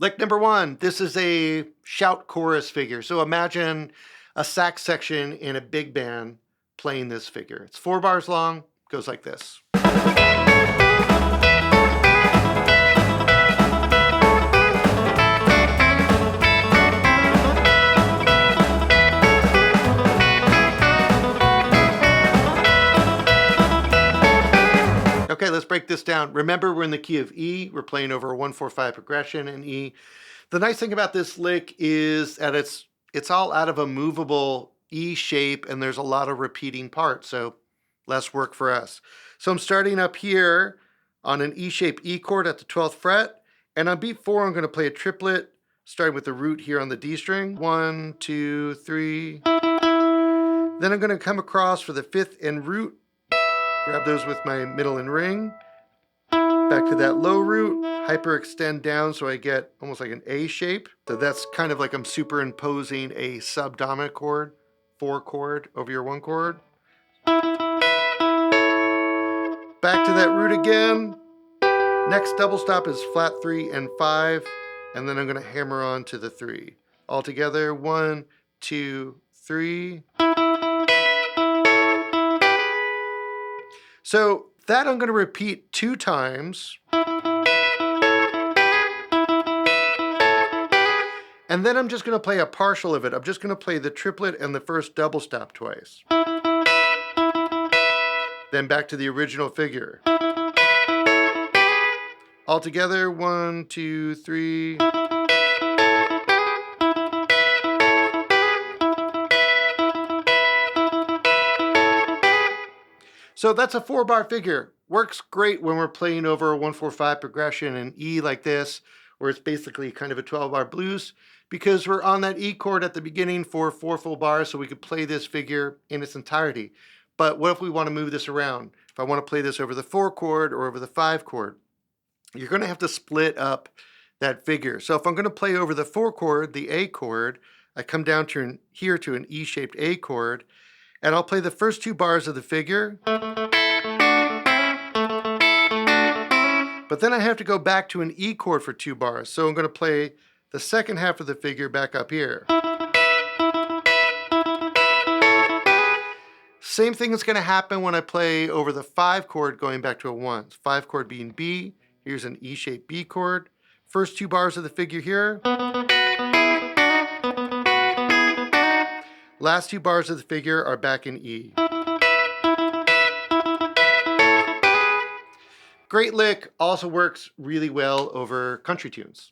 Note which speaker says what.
Speaker 1: Lick number one, this is a shout chorus figure. So imagine a sax section in a big band playing this figure. It's 4 bars long, goes like this. Okay, let's break this down. Remember, we're in the key of E. We're playing over a 1-4-5 progression in E. The nice thing about this lick is that it's all out of a movable E shape, and there's a lot of repeating parts, so less work for us. So I'm starting up here on an E-shaped E chord at the 12th fret, and on beat 4, I'm going to play a triplet, starting with the root here on the D string. 1, 2, 3. Then I'm going to come across for the 5th and root, grab those with my middle and ring, back to that low root, hyperextend down so I get almost like an A shape. So that's kind of like I'm superimposing a subdominant chord, 4 chord over your 1 chord. Back to that root again. Next double stop is flat 3 and 5, and then I'm going to hammer on to the 3. All together, 1, 2, 3. So that I'm going to repeat 2 times. And then I'm just going to play a partial of it. I'm just going to play the triplet and the first double stop twice. Then back to the original figure. All together, 1, 2, 3. So that's a 4-bar figure. Works great when we're playing over a 1-4-5 progression in E like this, where it's basically kind of a 12-bar blues, because we're on that E chord at the beginning for 4 full bars, so we could play this figure in its entirety. But what if we want to move this around? If I want to play this over the 4 chord or over the 5 chord, you're going to have to split up that figure. So if I'm going to play over the 4 chord, the A chord, I come down to here to an E-shaped A chord, and I'll play the first 2 bars of the figure. But then I have to go back to an E chord for 2 bars. So I'm going to play the second half of the figure back up here. Same thing is going to happen when I play over the 5 chord going back to a 1. 5 chord being B. Here's an E-shaped B chord. First 2 bars of the figure here. Last 2 bars of the figure are back in E. Great lick, also works really well over country tunes.